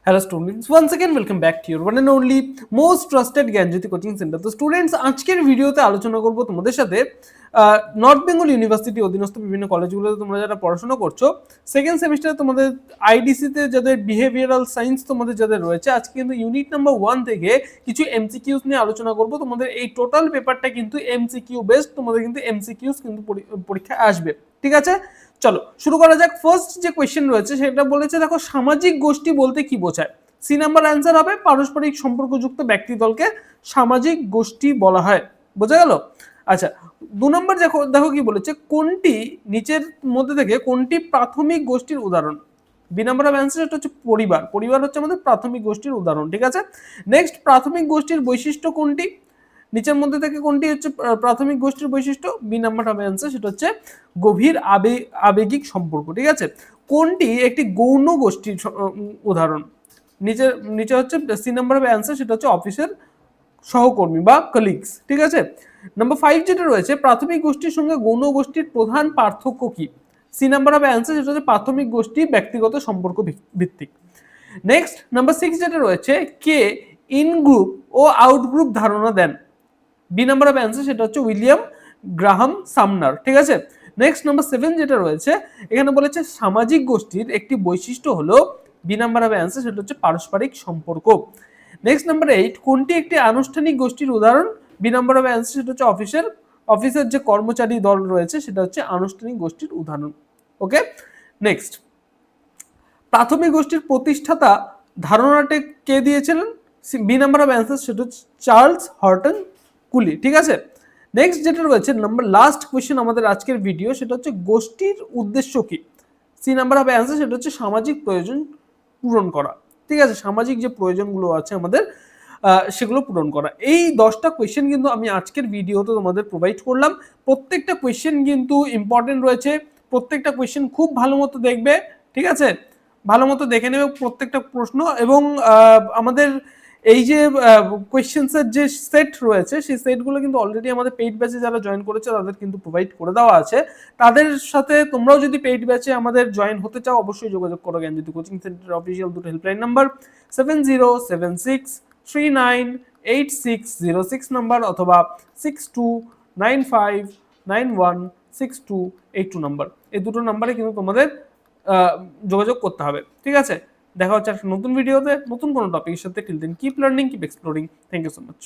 Hello students, once again welcome back to your one and only most trusted Gyanjyoti coaching centre. তো students, আজকের ভিডিওতে আলোচনা করব তোমাদের সাথে নর্থ বেঙ্গল ইউনিভার্সিটি অধীনস্থ বিভিন্ন কলেজগুলোতে তোমরা যারা পড়াশোনা করছো, সেকেন্ড সেমিস্টারে তোমাদের আইডিসিতে যাদের বিহেভিয়ারাল সায়েন্স তোমাদের যাদের রয়েছে, আজকে কিন্তু ইউনিট নাম্বার 1 থেকে কিছু এমসিকিউস নিয়ে আলোচনা করব। তোমাদের এই টোটাল পেপারটা কিন্তু এমসিকিউ বেসড, তোমাদের কিন্তু এমসিকিউস কিন্তু পরীক্ষায় আসবে, ঠিক আছে? চলো শুরু করা যাক। ফার্স্ট যে কোয়েশ্চেন রয়েছে সেটা বলেছে, দেখো সামাজিক গোষ্ঠী বলতে কি বোঝায়? সি নাম্বার অ্যান্সার হবে পারস্পরিক সম্পর্কযুক্ত ব্যক্তি দলকে সামাজিক গোষ্ঠী বলা হয়। বোঝা গেল? আচ্ছা, 2 নম্বর দেখো দেখো কি বলেছে, কোনটি নিচের মধ্যে থেকে কোনটি প্রাথমিক গোষ্ঠীর উদাহরণ? বি নাম্বার অফ অ্যান্সার এটা হচ্ছে পরিবার। পরিবার হচ্ছে আমাদের প্রাথমিক গোষ্ঠীর উদাহরণ, ঠিক আছে? নেক্সট, প্রাথমিক গোষ্ঠীর বৈশিষ্ট্য কোনটি? নিচের মধ্যে থেকে কোনটি হচ্ছে প্রাথমিক গোষ্ঠীর বৈশিষ্ট্য? বি নাম্বার হবে অ্যান্সার, সেটা হচ্ছে গভীর আবেগিক সম্পর্ক, ঠিক আছে? কোনটি একটি গৌণ গোষ্ঠীর উদাহরণ? নিচে নিচে হচ্ছে সি নাম্বার হবে অ্যান্সার, সেটা হচ্ছে অফিসের সহকর্মী বা কলিগস, ঠিক আছে? নাম্বার 5 যেটা রয়েছে, প্রাথমিক গোষ্ঠীর সঙ্গে গৌণ গোষ্ঠীর প্রধান পার্থক্য কি? সি নাম্বার হবে অ্যান্সার, সেটা হচ্ছে প্রাথমিক গোষ্ঠী ব্যক্তিগত সম্পর্ক ভিত্তিক। নেক্সট, নাম্বার 6 যেটা রয়েছে, কে ইন গ্রুপ ও আউট গ্রুপ ধারণা দেন? বি নাম্বার অফ অ্যান্সার, সেটা হচ্ছে উইলিয়াম গ্রাহাম সামনার, ঠিক আছে? নেক্সট, নাম্বার 7 যেটা রয়েছে, এখানে বলেছে সামাজিক গোষ্ঠীর একটি বৈশিষ্ট্য হলো, বি নাম্বার অফ অ্যান্সার, সেটা হচ্ছে পারস্পরিক সম্পর্ক। নেক্সট, নাম্বার 8, কোনটি একটি আনুষ্ঠানিক গোষ্ঠীর উদাহরণ? বি নাম্বার অফ অ্যান্সার, সেটা হচ্ছে অফিসের যে কর্মচারী দল রয়েছে সেটা হচ্ছে আনুষ্ঠানিক গোষ্ঠীর উদাহরণ। ওকে, নেক্সট, প্রাথমিক গোষ্ঠীর প্রতিষ্ঠাতা ধারণাটি কে দিয়েছিলেন? বি নাম্বার অফ অ্যান্সার, সেটা হচ্ছে চার্লস হর্টন কুলি, ঠিক আছে? নেক্সট যেটা রয়েছে, নাম্বার লাস্ট কোয়েশ্চেন আমাদের আজকের ভিডিও, সেটা হচ্ছে গোষ্ঠীর উদ্দেশ্য কি? সি নাম্বার অফ অ্যান্সার, সেটা হচ্ছে সামাজিক প্রয়োজন পূরণ করা, ঠিক আছে? সামাজিক যে প্রয়োজনগুলো আছে আমাদের সেগুলো পূরণ করা। এই 10টা কোয়েশ্চেন কিন্তু আমি আজকের ভিডিওতে তোমাদের প্রোভাইড করলাম। প্রত্যেকটা কোয়েশ্চেন কিন্তু ইম্পর্টেন্ট রয়েছে, প্রত্যেকটা কোয়েশ্চেন খুব ভালো মতো দেখবে, ঠিক আছে? ভালো মতো দেখে নেবে প্রত্যেকটা প্রশ্ন, এবং আমাদের এই যে কোয়েশ্চেন্সের যে সেট রয়েছে সেই সেটগুলো কিন্তু অলরেডি আমাদের পেইড ব্যাচে যারা জয়েন করেছে তাদের কিন্তু প্রোভাইড করে দেওয়া আছে। তাদের সাথে তোমরাও যদি পেইড ব্যাচে আমাদের জয়েন হতে চাও, অবশ্যই যোগাযোগ করো জ্ঞানজ্যোতি কোচিং সেন্টার অফিসিয়াল দুটো হেল্পলাইন নাম্বার 7076398606 নাম্বার অথবা 6295916282 নাম্বার। এই দুটো নাম্বারে কিন্তু তোমাদের যোগাযোগ করতে হবে, ঠিক আছে? দেখা হচ্ছে একটা নতুন ভিডিওতে নতুন কোনো টপিকের সাথে। Till then keep learning, keep exploring. Thank you so much.